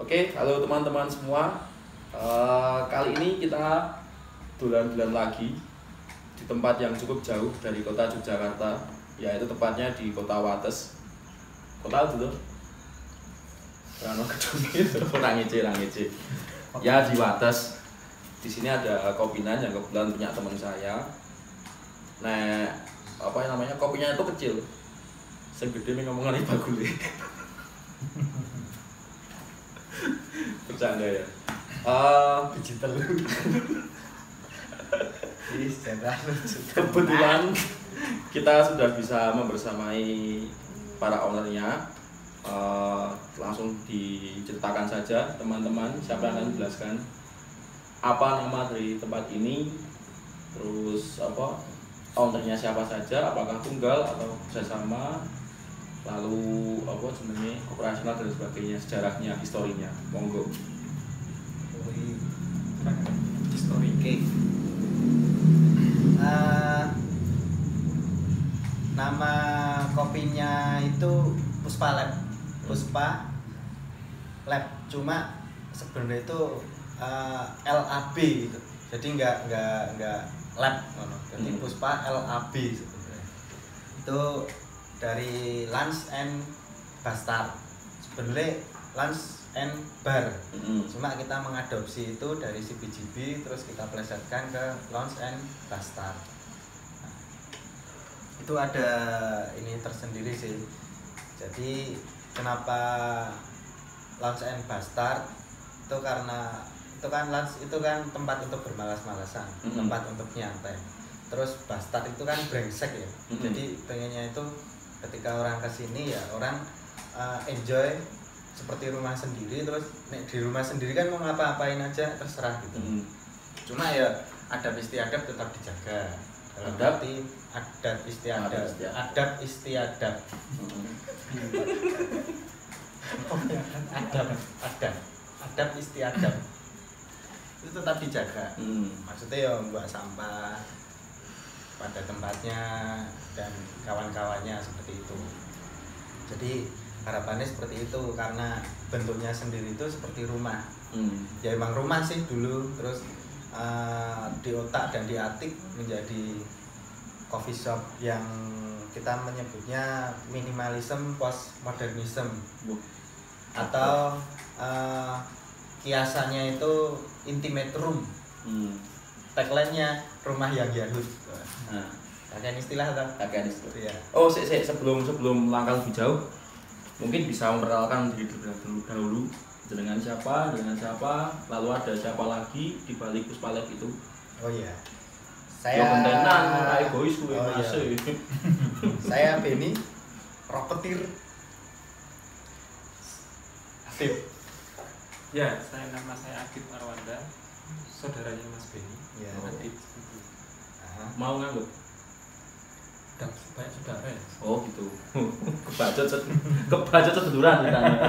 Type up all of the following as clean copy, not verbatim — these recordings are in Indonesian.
Oke, halo teman-teman semua. Kali ini kita dulan-dulan lagi di tempat yang cukup jauh dari kota Yogyakarta, yaitu tepatnya di Kota Wates. Kota dulu. Rano gedung itu orang ngece. Ya di Wates. Di sini ada kopinan yang kebetulan punya teman saya. Nah, apa namanya? Kopinya itu kecil. Segede nih ngomongan bagule. Bercanda ya. Digital. Kebetulan kita sudah bisa membersamai para ownernya. Langsung diceritakan saja teman-teman, siapa yang akan menjelaskan apa nama dari tempat ini, terus apa ownernya siapa saja, apakah tunggal atau bersama, lalu apa sebenarnya operasional dan sebagainya, sejarahnya, historinya. Monggo. Histori. Oke. Nama kopinya itu Puspa Lab. Puspa Lab. Cuma sebenarnya itu LAB gitu. Jadi enggak lab ngono. Jadi Puspa LAB sebenarnya. Itu dari Lunch and Bastard. Sebenarnya Lunch and Bar. Cuma kita mengadopsi itu dari CBGB, terus kita plesetkan ke Lunch and Bastard. Nah, itu ada ini tersendiri sih. Jadi kenapa Lunch and Bastard? Itu karena itu kan lunch itu kan tempat untuk bermalas-malasan, tempat untuk nyantai. Terus bastard itu kan brengsek ya. Jadi pengennya itu ketika orang kesini ya orang enjoy seperti rumah sendiri. Terus di rumah sendiri kan mau ngapa-ngapain aja terserah gitu. Cuma ya adab istiadab tetap dijaga. Dalam arti adab istiadab. Adab istiadab itu tetap dijaga. Maksudnya ya buang sampah pada tempatnya dan kawan-kawannya seperti itu. Jadi harapannya seperti itu karena bentuknya sendiri itu seperti rumah. Ya emang rumah sih dulu, terus di otak dan diatik menjadi coffee shop yang kita menyebutnya minimalism postmodernism atau kiasannya itu intimate room. Tagline-nya rumah yang Yahud. Nah, kakek istilah atau? Kakek istilah. Iya. Oh, sebelum langkah lebih jauh, mungkin bisa memperkenalkan diri dahulu. Dengan siapa, lalu ada siapa lagi di balik Puspa Lab itu? Oh iya. Saya kontenan, egois gue masih. Saya Benny, Ropetir. Aktif. Ya, nama saya Akif Arwanda, saudaranya Mas Benny. Ya. Aktif. Mau nganggut? Banyak saudara ya. Oh gitu. Kebacot seduran katanya.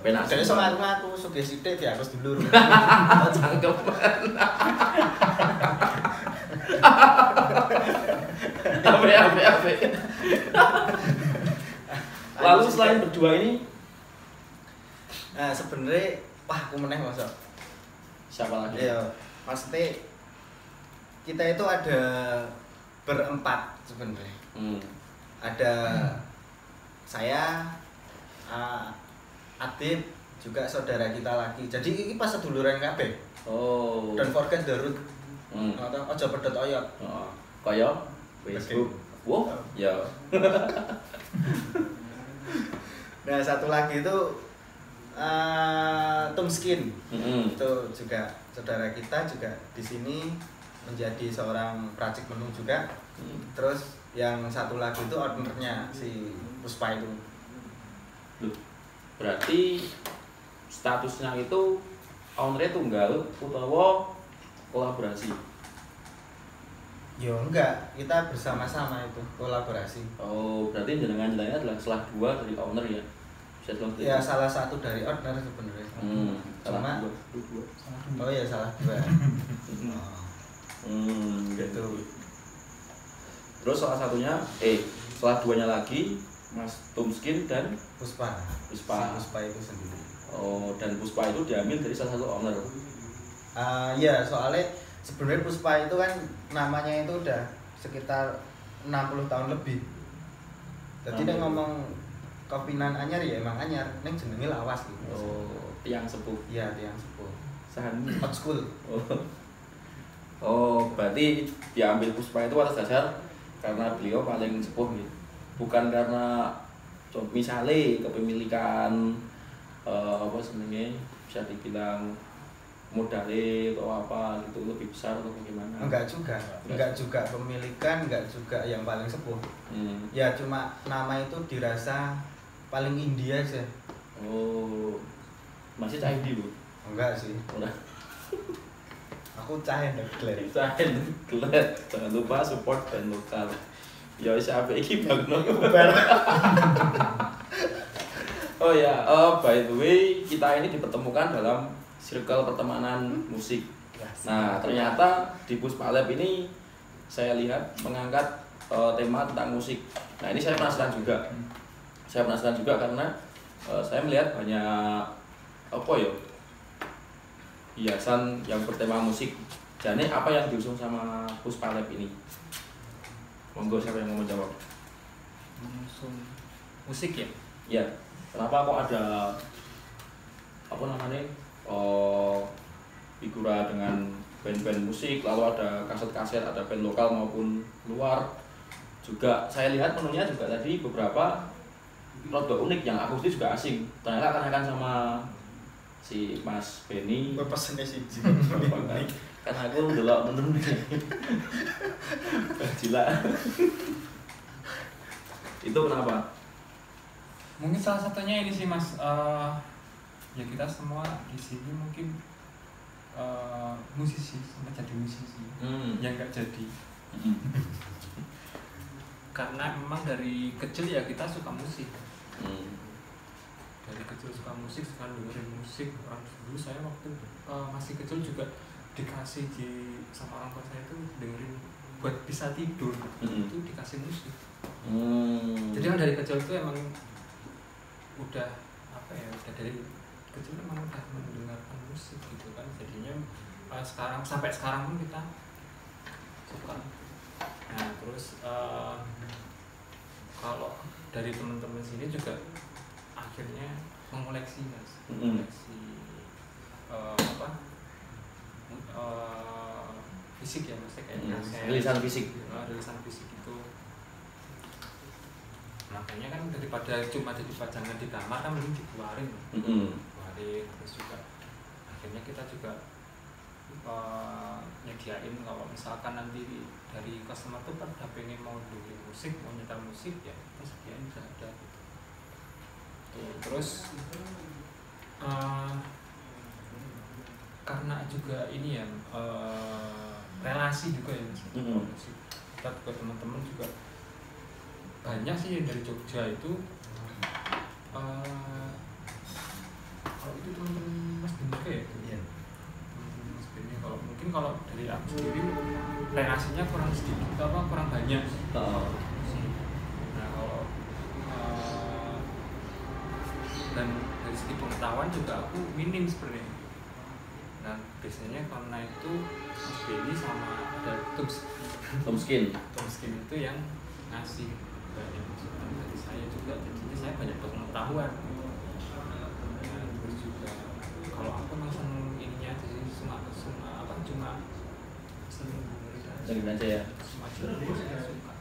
Penak. Jadi sama aku sugesti sithik ya harus dulur. Cangkem. Ape. Lalu selain berdua ini, nah sebenarnya wah aku meneh masa. siapa lagi? Iya, maksudnya kita itu ada berempat sebenarnya. Ada saya, Adit, juga saudara kita lagi. Jadi ini pas seduluran kabeh. Oh. Don't forget the root. Aja pedot oyot. Kaya Facebook. Wow, ya. Nah, satu lagi itu Tumskin. Itu juga saudara kita juga di sini menjadi seorang peracik menu juga. Terus yang satu lagi itu ownernya si Puspa itu. Loh, berarti statusnya itu ownernya tunggal utawa kolaborasi? Ya enggak, kita bersama-sama itu kolaborasi. Oh, berarti jenengan-jenengan adalah salah dua dari owner ya? Bisa dibilang Ya salah satu dari owner sebenarnya. Salah Cuma dua. oh ya salah dua. Gitu. Terus salah duanya lagi Mas Tumskin dan Puspa. Puspa. Si Puspa itu sendiri. Oh, dan Puspa itu diambil dari salah satu owner. Iya, soalnya sebenarnya Puspa itu kan namanya itu udah sekitar 60 tahun lebih. Jadi nek ngomong kopinan anyar ya emang anyar, ning jenenge lawas gitu. Oh, tiang sepuh. Iya, tiang sepuh. Sahan. Old school. Oh, berarti diambil Puspa itu atas dasar karena beliau paling sepuh gitu. Bukan karena misalnya kepemilikan apa sebenarnya bisa dibilang modalnya atau apa gitu lebih besar atau bagaimana? Enggak juga pemilikan, enggak juga yang paling sepuh. Ya cuma nama itu dirasa paling indie aja. Oh, masih cah indie bu? Enggak sih. Udah. Aku cahen Glad. Cahen Glad. Jangan lupa support band lokal. Ya wis apik iki bagno. Oh ya, by the way kita ini dipertemukan dalam circle pertemanan musik. Nah ternyata di Puspa Lab ini saya lihat mengangkat tema tentang musik. Nah ini saya penasaran juga. Saya penasaran juga karena saya melihat banyak apa ya hiasan yang bertema musik. Jadi apa yang diusung sama Puspa Lab ini? Monggo siapa yang mau menjawab? Mengusung musik ya? Ya, kenapa kok ada apa namanya figura dengan band-band musik, lalu ada kaset-kaset, ada band lokal maupun luar. Juga saya lihat menunya juga tadi beberapa rada unik yang akustis juga asing. Ternyata tanyakan sama si Mas Benny. Pesene siji. Karena aku ndelok menu gila. Itu kenapa? Mungkin salah satunya ini sih Mas, ya kita semua di sini mungkin musisi, sempat jadi musisi, yang nggak jadi. Karena memang dari kecil ya kita suka musik. Dari kecil suka musik, suka dengerin musik. Orang dulu saya waktu masih kecil juga dikasih sama orang tua saya itu dengerin buat bisa tidur. Itu dikasih musik. Jadi kan dari kecil itu emang udah apa ya, udah dari kecil emang udah mendengarkan musik gitu kan. Jadinya sekarang sampai sekarang pun kita suka. Nah terus kalau dari teman-teman sini juga akhirnya mengoleksi Mas, mengoleksi fisik ya Mas, kayak rilisan fisik. Rilisan fisik itu. Makanya kan daripada cuma jadi pajangan di kamar kan mending dikeluarin. Keluarin terus juga akhirnya kita juga nyediain kalau misalkan nanti dari customer tuh pada pengen mau dengerin musik, mau nyetel musik ya terus sediain bisa ada gitu. Terus karena juga ini ya relasi juga ya Mas. Kita juga teman-teman juga banyak sih yang dari Jogja itu kalau itu teman-teman Mas Bendika ya? Iya. Teman-teman Mas Bendika kalau mungkin kalau dari aku sendiri relasinya kurang sedikit kurang banyak. Nah kalau dan dari segi pengetahuan juga aku minim sebenarnya. Nah biasanya karena itu Mas Benny sama ada Tomskin itu yang ngasih banyak masukan dari saya juga, jadinya saya banyak pengetahuan. Nah, terus juga kalau aku memang seneng ininya aja sih, cuma seneng aja ya. Semacam saya suka.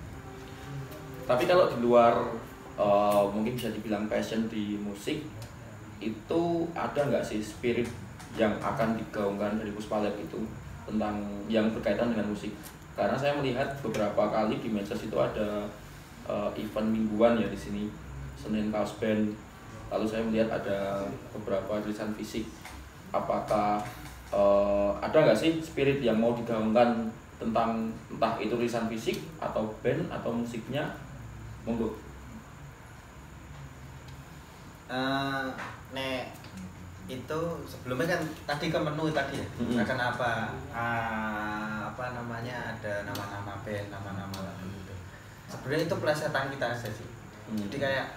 Tapi kalau di luar mungkin bisa dibilang passion di musik, itu ada nggak sih spirit yang akan digaungkan dari Puspa Lab itu tentang yang berkaitan dengan musik? Karena saya melihat beberapa kali di medsos itu ada event mingguan ya di sini, Senin Kaos Band. Lalu saya melihat ada beberapa tulisan fisik. Apakah ada nggak sih spirit yang mau digaungkan tentang entah itu tulisan fisik atau band atau musiknya? Monggo. Nek itu sebelumnya kan tadi ke menu tadi ya. Akan apa namanya, ada nama-nama band, nama-nama lagu gitu. Sebenarnya itu plesetan kita aja sih. Jadi kayak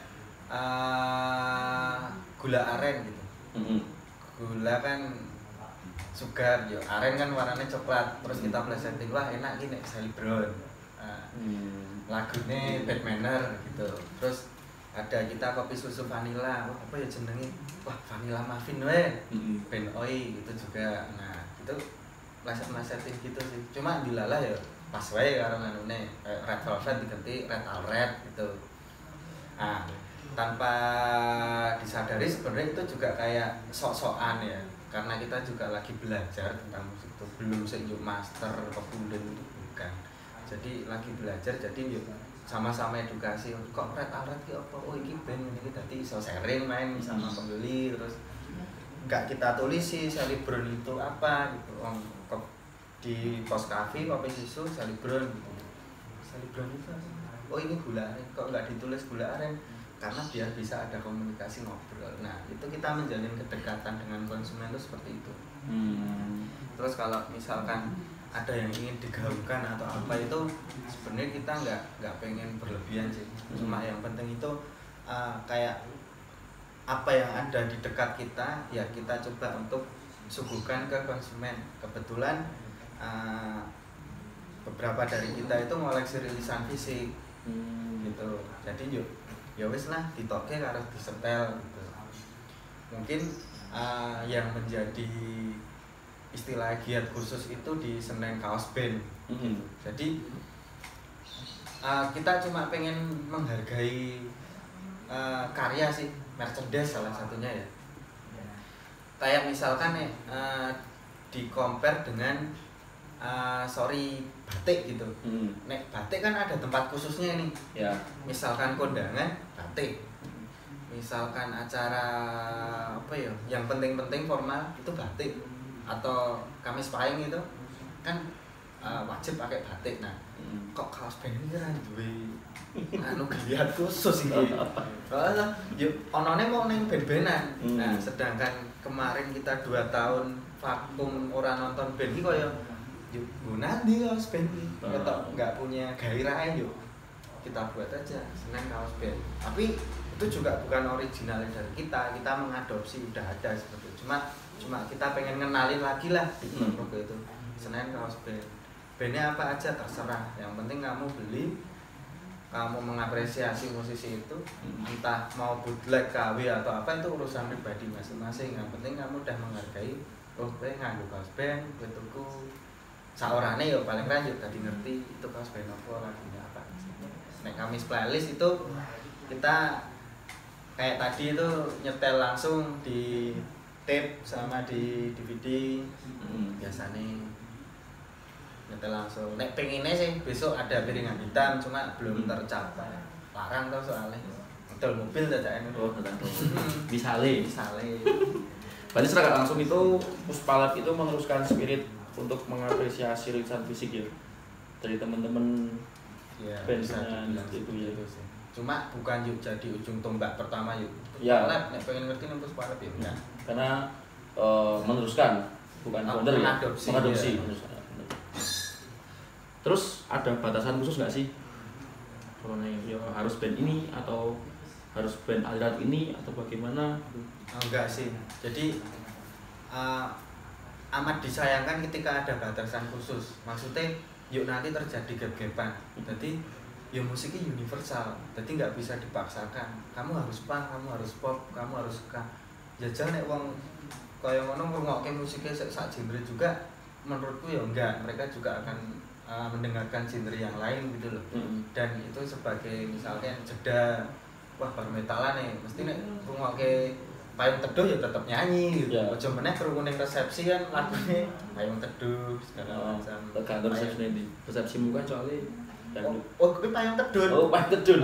gula aren gitu. Gula kan sugar, yo aren kan warnanya coklat, terus kita plesetin, wah enak gini Sally Brown. Lagunya Bad Manner gitu. Terus ada kita kopi susu vanilla, wah apa ya jenenge, wah vanilla muffin Ben Oi gitu juga. Nah itu pleset-plesetin gitu sih, cuma dilalah ya pas wae karo anune Red Velvet diganti Red All Red gitu. Nah tanpa disadari sebenarnya itu juga kayak sok-sokan ya, karena kita juga lagi belajar tentang musik itu, belum sejauh master kemudian itu bukan, jadi lagi belajar, jadi yuk sama-sama edukasi kok Red All Red apa, oh ini band ini tadi iso sharing main sama pembeli, terus nggak kita tulis sih Sally Brown itu apa gitu, di pos cafe kopi susu Sally Brown gitu. Sally Brown itu oh ini gula aren, kok nggak ditulis gula aren, karena biar bisa ada komunikasi ngobrol. Nah itu kita menjalin kedekatan dengan konsumen itu seperti itu. Terus kalau misalkan ada yang ingin digaungkan atau apa itu sebenarnya kita nggak pengen berlebihan sih, cuma yang penting itu kayak apa yang ada di dekat kita ya kita coba untuk suguhkan ke konsumen. Kebetulan beberapa dari kita itu ngoleksi rilisan fisik gitu, jadi yuk ya wis lah ditoke harus disetel gitu. Mungkin yang menjadi istilah giat khusus itu di Senen Kaos Band. Jadi kita cuma pengen menghargai karya sih, merchandise salah satunya ya. Kayak misalkan nih di compare dengan batik gitu. Nek batik kan ada tempat khususnya nih. Ya. Misalkan kondangan batik. Misalkan acara apa ya, yang penting-penting formal itu batik. Atau Kamis Pahing itu kan wajib pakai batik. Nah, kok kaos band ini kan duwe anu geliat khusus iki. Soalnya yo onone mau ning band-bandan. Nah, sedangkan kemarin kita 2 tahun vakum ora nonton band iki koyo yuk nanti kaos band iki. Ketok enggak punya gairah yuk. Kita buat aja Senen Kaos Band. Tapi itu juga bukan original dari kita mengadopsi udah ada seperti itu. Cuma kita pengen ngenalin lagi lah itu Senen Kaos Band. Bandnya apa aja terserah, yang penting kamu beli, kamu mengapresiasi musisi itu, entah mau bootleg, KW atau apa itu urusan pribadi masing-masing. Yang penting kamu udah menghargai, oh gue nganggo kaos band, gue tuku saorane ya paling lanjut tadi ngerti itu kaos band apa lagunya apa. Nek Kamis playlist itu kita kayak tadi itu nyetel langsung di tape sama di DVD biasanya nyetel langsung. Nek pengennya sih besok ada piringan hitam, cuma belum tercapai. Larang tau soalnya. Nyetel mobil dadaan. Oh, Misale. Berarti secara langsung itu Puspalat itu meneruskan spirit untuk mengapresiasi rilisan fisik ya dari teman-teman ya, bandnya itu ya. Cuma bukan yuk jadi ujung tombak pertama yuk. Ya. Nek pengen ngerti nang Puspalat ya. Enggak. Karena meneruskan bukan founder ya. Mengadopsi. Terus ada batasan khusus nggak sih? Ya, harus band ini atau harus band aliran ini atau bagaimana? Enggak sih. Jadi amat disayangkan ketika ada batasan khusus. Maksudnya yuk nanti terjadi gap-gapan. Jadi ya musiknya universal. Jadi nggak bisa dipaksakan. Kamu harus punk, kamu harus pop, kamu harus ska. Jajal nek wong kaya ngono ngrungokke musiknya sak genre juga, menurutku ya enggak. Mereka juga akan mendengarkan genre yang lain gitu loh. Dan itu sebagai misalkan jeda, wah baru metalan nih, mesti nek ngrungokke Payung Teduh ya tetap nyanyi gitu. Aja meneh krungu ning resepsi kan lagune Payung Teduh segala macam. Tergantung persepsimu kan soalnya dangdut. Oh, kuwi Payung Teduh. Oh, Payung Teduh.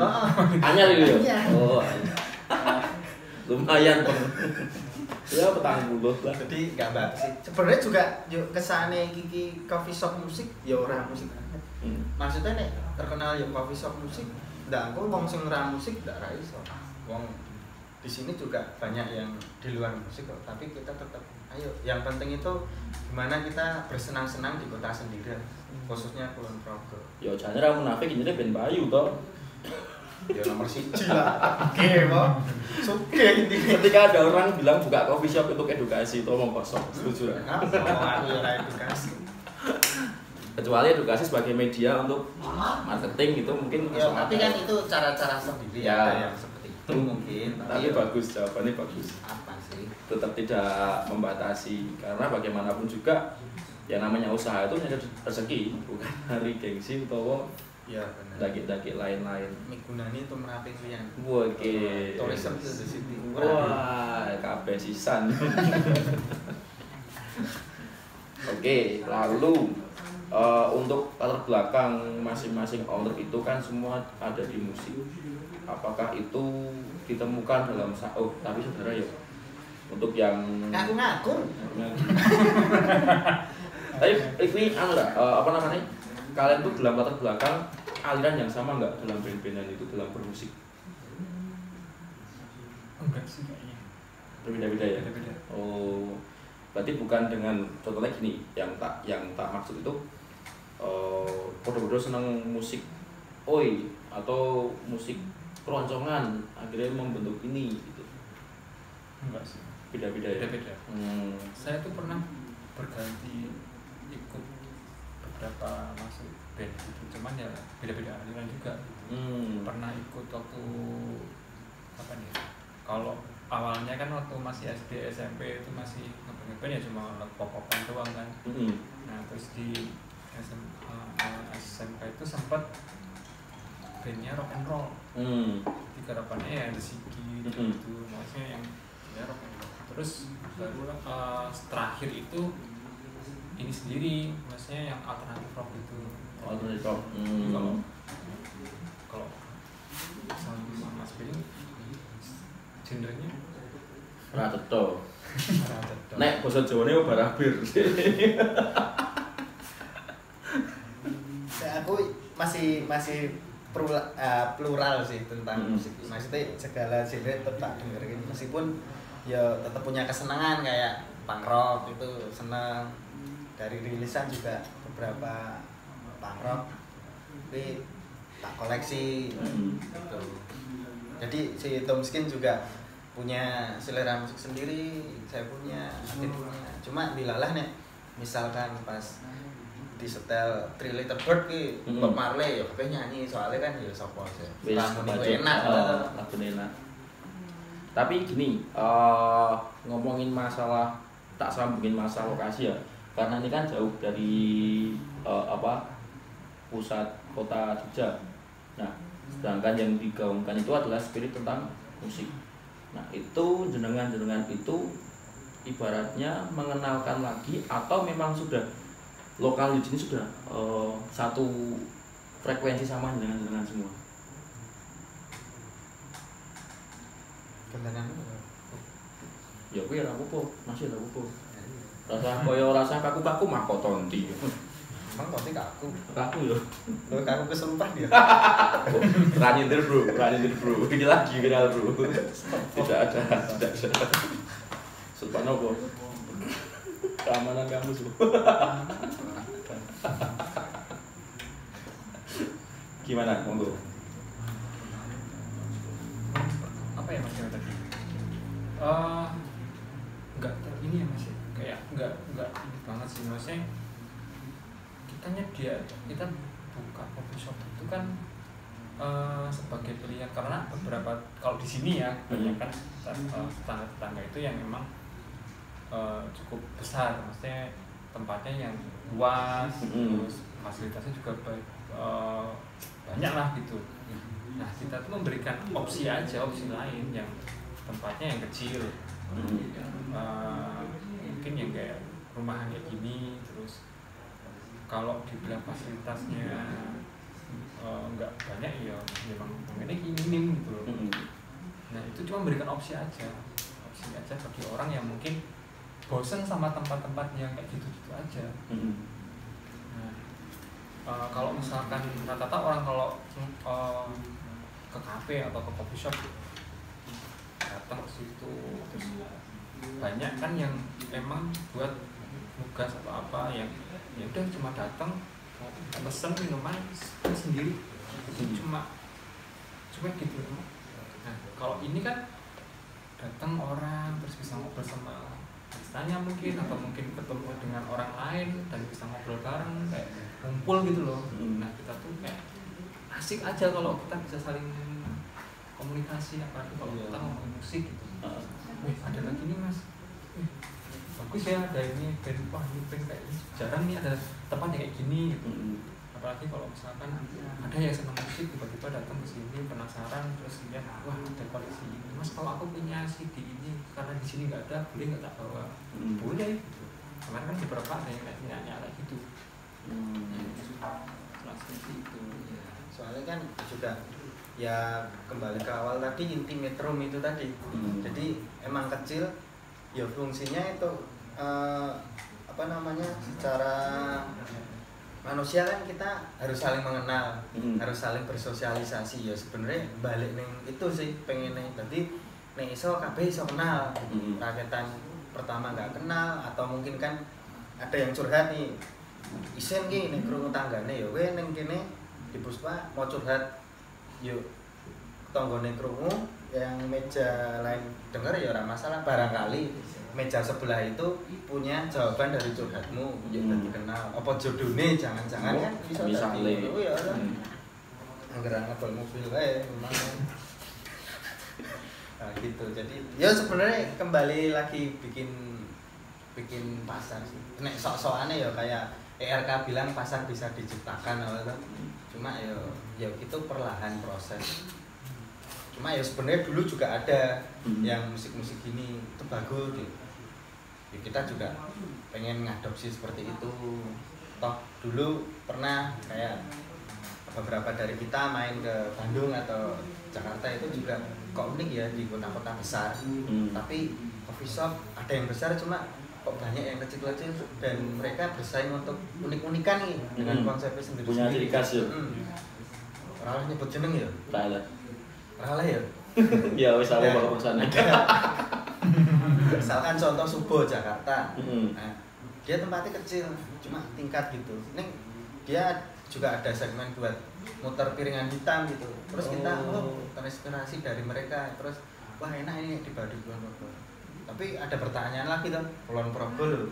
Anyar itu ya. Oh. Lumayan pun. Ya petang buluh lah. Jadi enggak mbak sih. Sebenarnya juga yuk kesane iki coffee shop musik ya ora musik banget. Maksudnya nek terkenal yuk coffee shop musik, ndak aku wong sing ora musik ndak ra iso. Wong di sini juga banyak yang di luar musik kok, tapi kita tetap ayo. Yang penting itu gimana kita bersenang-senang di kota sendiri, khususnya Kulon Progo. Ya jane ra munafik jenenge Ben Bayu to. Ya nomor 1 lah. Oke, kok. Suke intinya. Ketika ada orang bilang buka coffee shop untuk edukasi, itu omong kosong. Setuju lah. Aku ya edukasi. Kecuali edukasi sebagai media untuk marketing itu mungkin Ya, masuk tapi akal. kan itu cara-cara sendiri Ya. ada yang seperti itu mungkin. Tapi bagus, jawabannya bagus. Apa sih? Tetap tidak membatasi karena bagaimanapun juga yang namanya usaha itu nyari rezeki, bukan hari gengsi atau Ya benar. daki-daki lain-lain. Migunani itu merapi kuyan. Oke. Tourism to the city. Wah, kabeh sisan. Oke, lalu untuk latar belakang masing-masing owner itu kan semua ada di musik. Apakah itu ditemukan dalam tapi saudara ya untuk yang Ngaku-ngaku. tapi ini apa namanya? Kalian tuh dalam latar belakang aliran yang sama nggak dalam band-bandan itu dalam bermusik? Enggak sih kayaknya. Berbeda-beda ya. Beda-beda. Oh, berarti bukan dengan contohnya gini, yang tak maksud itu bodoh-bodoh seneng musik oi atau musik keroncongan akhirnya membentuk ini gitu. Enggak sih. Beda-beda ya. Beda-beda. Saya tuh pernah berganti ikut beberapa masuk band gitu, cuman ya beda-beda aliran juga gitu. Pernah ikut waktu apa nih? Kalau awalnya kan waktu masih SD SMP itu masih ngeband ya cuma pop-popan doang kan. Nah terus di SMK itu sempat bandnya rock and roll. Di garapannya ya The Sigi gitu, maksudnya yang ya rock and roll. Terus baru terakhir itu ini sendiri, maksudnya yang alternatif rock itu. Alternatif rock. Kalau sama Mas Billy genrenya Raceto. Nek basa Jawane barabir. Aku masih plural sih tentang musik. Maksudnya segala genre tetap tak dengerin meskipun ya tetap punya kesenangan kayak punk rock itu seneng, dari rilisan juga beberapa punk rock tapi tak koleksi gitu. Jadi si Tom Skin juga punya selera musik sendiri, saya punya, Adit punya. Cuma dilalah nih misalkan pas di setel Three Little Bird ki Bob Marley ya kabeh nyanyi soalnya kan ya sapa sih. Lagu enak. Lagu enak. Tapi gini, ngomongin masalah tak sambungin masalah lokasi ya, karena ini kan jauh dari pusat kota Jogja. Nah, sedangkan yang digaungkan itu adalah spirit tentang musik. Nah, itu jenengan itu ibaratnya mengenalkan lagi atau memang sudah lokal di sini sudah satu frekuensi sama jenengan semua. Kentenan. Ya kuwi ora apa-apa, masih ora apa-apa. Rasa koyo rasa kaku-kaku mah kotonti. Emang kok sih kaku? Kaku yo. Lo kaku kesumpah dia. Ranyendir bro. Ini lagi viral bro. Tidak ada. Sumpah nopo. Keamanan kamu bro. Gimana, monggo? apa ya Mas tadi? Enggak ini ya Mas ya, kayak enggak ini banget sih maksudnya kita buka coffee shop itu kan sebagai pilihan karena beberapa kalau di sini ya banyak kan tetangga itu yang memang cukup besar, maksudnya tempatnya yang luas, terus fasilitasnya juga banyak lah gitu. Nah kita tuh memberikan opsi lain yang tempatnya yang kecil, mungkin yang kayak rumahan kayak gini. Terus kalau dibilang fasilitasnya nggak banyak ya memang ini minim gitu loh. Nah itu cuma memberikan opsi aja bagi orang yang mungkin bosen sama tempat-tempat yang kayak gitu-gitu aja. Nah, kalau misalkan rata-rata orang kalau ke kafe atau ke coffee shop datang ke situ, terus banyak kan yang emang buat nugas atau apa yang ya udah cuma datang pesen minuman sendiri, cuma cuma gitu. Nah kalau ini kan datang orang terus bisa ngobrol sama tanya mungkin atau mungkin ketemu dengan orang lain dan bisa ngobrol bareng kayak ngumpul gitu loh. Nah kita tuh kayak asik aja kalau kita bisa saling komunikasi, apalagi kalau kita ngomong musik gitu. Wih ada lagi nih mas, bagus ya ada ini band, wah ini band kayak ini jarang nih ada tempatnya kayak gini gitu. Apalagi kalau misalkan ada yang senang musik tiba-tiba datang ke sini penasaran terus lihat wah ada koleksi ini mas, kalau aku punya CD ini karena di sini nggak ada, boleh nggak tak bawa? Boleh gitu. Kemarin kan beberapa ada yang nanya kayak gitu. Seperti itu ya. Soalnya kan juga ya kembali ke awal tadi intimate room itu tadi. Jadi emang kecil ya fungsinya itu secara manusia kan kita harus saling mengenal, harus saling bersosialisasi ya. Sebenarnya balik neng itu sih pengen neng tadi neng iso kabeh iso kenal. Rakyatan pertama nggak kenal atau mungkin kan ada yang curhat nih isen ki neng krungu tanggane ya kowe neng kene di Puspa mau curhat yuk tanggane krungu yang meja lain dengar ya ora masalah, barangkali meja sebelah itu punya jawaban dari curhatmu yang nanti kenal apa jodohnya, jangan-jangan kan bisa tadi itu ya anggaran ngabel mobil memang nah gitu. Jadi ya sebenarnya kembali lagi bikin pasar sih nek sok-sokannya ya kayak ERK bilang pasar bisa diciptakan awalnya, cuma ya itu perlahan proses. Cuma ya sebenarnya dulu juga ada yang musik-musik gini itu bagus gitu. Ya, kita juga pengen ngadopsi seperti itu. Toh dulu pernah kayak beberapa dari kita main ke Bandung atau Jakarta itu juga kok unik ya di kota-kota besar. Tapi coffee shop ada yang besar cuma kok banyak yang kecil-kecil dan mereka bersaing untuk unik-unikan nih dengan konsepnya sendiri. Punya ciri khas ya. Ralah nyebut jeneng ya? Ralah ya? Ya wis aku bakal kesana. Misalkan contoh Subo Jakarta. Nah, dia tempatnya kecil, cuma tingkat gitu. Ning dia juga ada segmen buat muter piringan hitam gitu. Terus kita terinspirasi dari mereka. Terus wah enak ini di Baduy Kulon Progo. Tapi ada pertanyaan lagi tuh, Kulon Progo lho.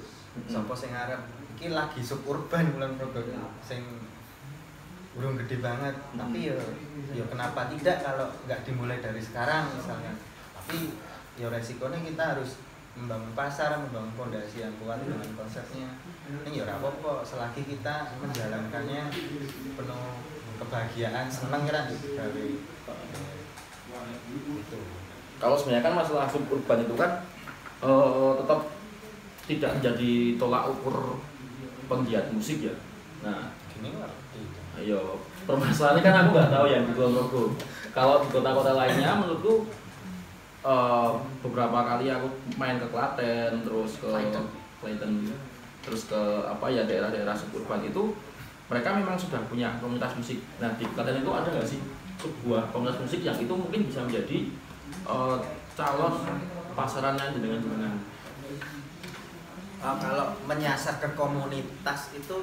Sopo sing arep iki lagi suburban Kulon Progo sing burung gede banget, tapi ya kenapa tidak kalau nggak dimulai dari sekarang misalnya. Tapi ya resikonya kita harus membangun pasar, membangun fondasi yang kuat dengan konsepnya. Ini ya apa-apa selagi kita menjalankannya penuh kebahagiaan, senang kan dari itu. Kalau sebenarnya kan masalah suburban itu kan tetap tidak menjadi tolak ukur penggiat musik ya. Nah, Gini ngerti. ayo permasalahannya kan aku nggak tahu yang di Kulon Progo. Kalau di kota-kota lainnya menurutku beberapa kali aku main ke Klaten, terus ke Klaten, terus ke daerah-daerah suburban itu mereka memang sudah punya komunitas musik. Nah di Klaten itu ada nggak sih sebuah komunitas musik yang itu mungkin bisa menjadi calon pasarannya dengan kalau menyasar ke komunitas itu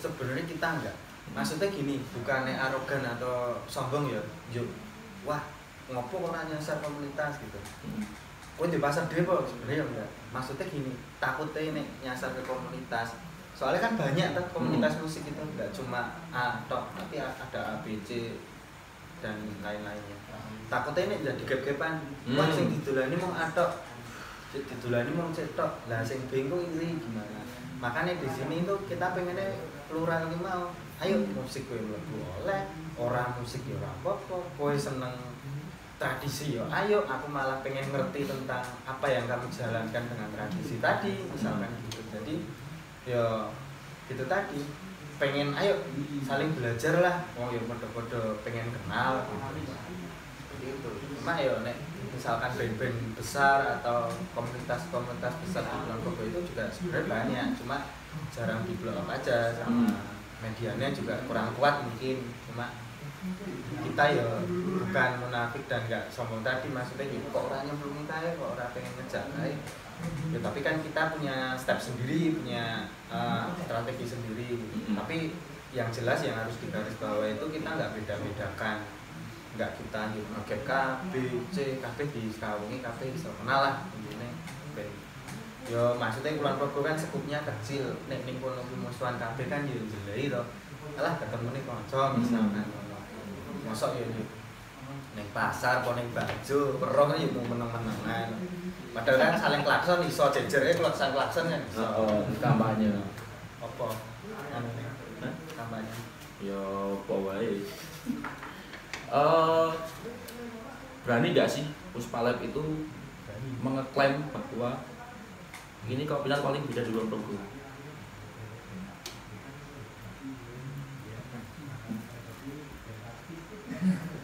sebenarnya kita enggak. Maksudnya gini, bukannya arogan atau sombong ya. Wah, ngopo orang nyasar komunitas gitu. Kok di pasar dhewe kok sebenarnya enggak. Maksudnya gini, takutnya ini nyasar ke komunitas. Soalnya kan banyak tuh komunitas musik itu enggak cuma A tok, tapi ada A, B, C dan lain-lainnya. Takutnya ini jadi gap-gapan. Wah, sing didolani mung A tok. Didolani mung C tok. Lah sing bingung ini gimana? Makanya di sini itu kita pengennya plural iki mau. Ayo musik kowe mlebu oleh, ora musik ya ora apa-apa. Kowe seneng tradisi ya ayo, aku malah pengen ngerti tentang apa yang kamu jalankan dengan tradisi tadi misalkan gitu. Jadi ya gitu tadi, pengen ayo saling belajar lah. Oh ya podo-podo pengen kenal gitu. Itu. Cuma ya nek misalkan band-band besar atau komunitas-komunitas besar di Kulon Progo itu juga sebenarnya banyak, cuma jarang di blow up aja sama medianya juga kurang kuat mungkin. Cuma kita ya bukan munafik dan nggak sombong tadi, maksudnya ya, kok orangnya belum kaya, kok orang pengen ngejak kaya ya, tapi kan kita punya step sendiri, punya strategi sendiri. Tapi yang jelas yang harus digarisbawahi itu kita nggak beda-bedakan enggak kita ngegap KB C KB di Sukawungi KB iso kenal lah intine ben yo maksudnya Kulon Progo kan sekupnya kecil nek ning kono ku musuhan KB kan yo jelei to alah ketemu ning kanca misalkan ngono mosok yo ning pasar apa ning Bajo weruh kan yo mau meneng-menengan padahal kan saling klakson iso jejernya klakson kan iso kampanye apa anu kampanye ya apa wae berani nggak sih Puspalab itu mengeklaim bahwa ini kopinya paling beda di Kulon Progo?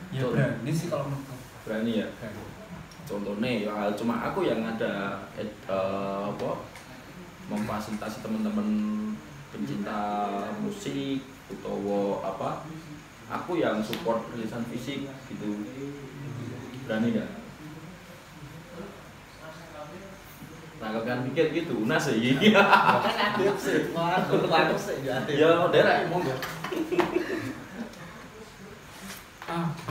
Ya berani sih kalau menurut Berani ya. Contohnya ya cuma aku yang ada memfasilitasi teman-teman pencinta musik atau aku yang support rilisan fisik gitu. Berani nggak? Nah kalian pikir gitu, Unas ya? kan adem sih, waduh sih ya daerah monggo.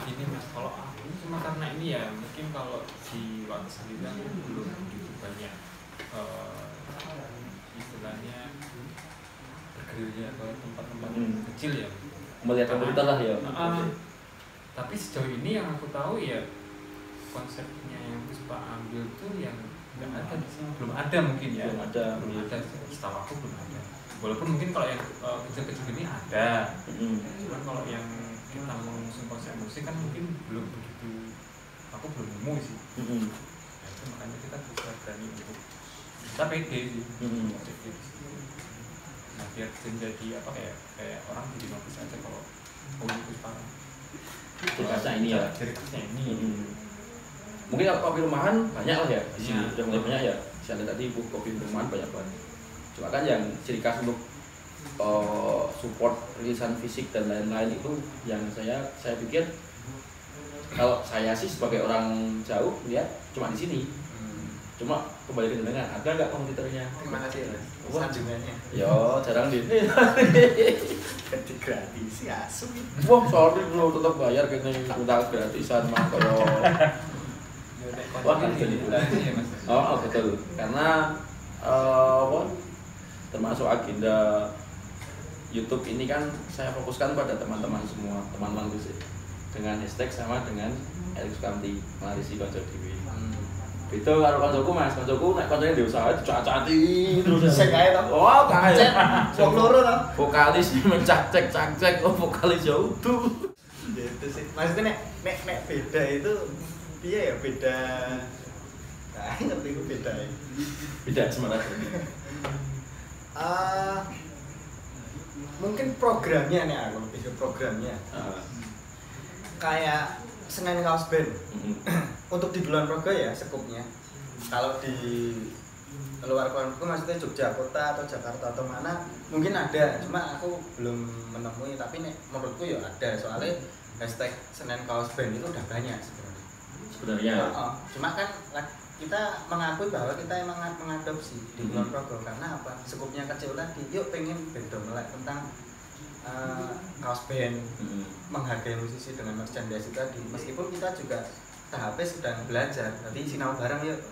Gini mas, kalau aku cuma karena ini ya mungkin kalau di waktu sendiri aku belum begitu banyak istilahnya bergerilya ke tempat-tempat kecil ya Melihat komputer lah ya. Tapi sejauh ini yang aku tahu ya konsepnya yang Puspa ambil tuh yang nggak ada di sini, belum ada mungkin ya, Belum ada. setahu aku belum ada, walaupun mungkin kalau yang kecil-kecil ini ada, cuman kalau yang kita mengusung konsep musik kan mungkin belum begitu, aku belum nemu sih. Nah, itu makanya kita bisa berani untuk kita pede sih. Nah biar jadi apa kayak orang jadi notice aja kalau ini Puspa Ciri khasnya ini ya. Ciri khasnya ini. Mungkin kopi rumahan banyak lah ya di sini, udah mulai banyak ya. Saya lihat tadi kopi rumahan banyak banget. Cuma kan yang ciri khas untuk support rilisan fisik dan lain-lain itu yang saya pikir kalau saya sih sebagai orang jauh lihat cuma di sini. Cuma kembali ke dengan ada nggak kompetitornya? terima kasih mas sanjungannya Yo jarang di ganti gratis ya asu wah sorry bro tetap bayar kayaknya minta gratisan mah kalau wah kan jadi betul karena termasuk agenda YouTube ini kan saya fokuskan pada teman-teman semua teman-teman musik dengan hashtag sama dengan Erick Sukamti Melarisi Konco Dewi itu karo koncoku mas, koncoku nek koncone di usaha dicacati terus sing kae to. Oh, kae. Wong loro to. Vokalis mencak-cek vokalis ya utuh. Gitu sih. Maksudnya nek beda itu piye ya beda. Nah, ngerti ku beda ya. Beda sebenarnya. Mungkin programnya nih aku lebih ke programnya. Kayak Senen Kaos Band. Untuk di Kulon Progo ya sekupnya. Kalau di luar Kulon Progo maksudnya Jogja kota atau Jakarta atau mana mungkin ada, cuma aku belum menemui. Tapi nek menurutku ya ada, soalnya hashtag Senen Kaos Band itu udah banyak sebenarnya. Cuma kan kita mengakui bahwa kita emang mengadopsi di Kulon Progo karena apa? Sekupnya kecil tadi, yuk pengen band melek tentang kaos band, menghargai musisi dengan merchandise itu tadi. Meskipun kita juga tahapnya sedang belajar, nanti sinau bareng yuk.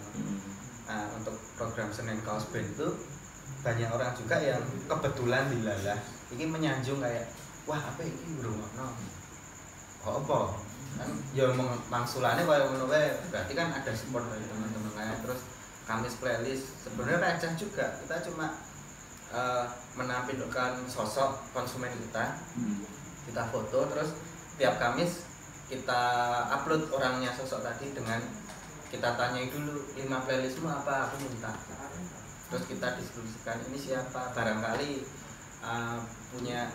Nah, untuk program Senen Kaos Band itu banyak orang juga yang kebetulan dilalah ini menyanjung kayak wah apa ini ngrungokno kok apa kan ya mangsulannya kayak ngono wae, berarti kan ada support dari teman-teman lain. Terus Kamis playlist sebenarnya receh juga, kita cuma menampilkan sosok konsumen kita foto, terus tiap Kamis kita upload orangnya sosok tadi dengan kita tanyai dulu 5 playlistmu apa, aku minta. Terus kita diskusikan ini siapa, barangkali punya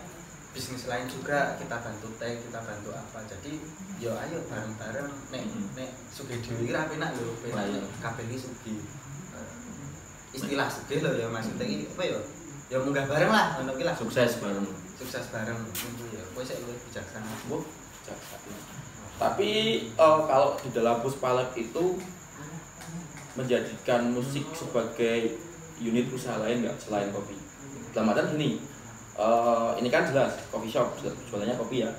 bisnis lain juga, kita bantu tag, kita bantu apa. Jadi yo ayo bareng-bareng nek sugih dhewe iki ra penak lho, penak kabeh iki sugih. Istilah sugih lho ya maksudnya iki apa ya? Ya munggah bareng lah ngono ki lah. Sukses bareng itu ya. Kowe sik luwih bijaksana. Bijaksana. Tapi kalau di dalam Puspalab itu menjadikan musik sebagai unit usaha lain nggak selain kopi? Dalam artian gini, ini kan jelas coffee shop jualannya kopi ya.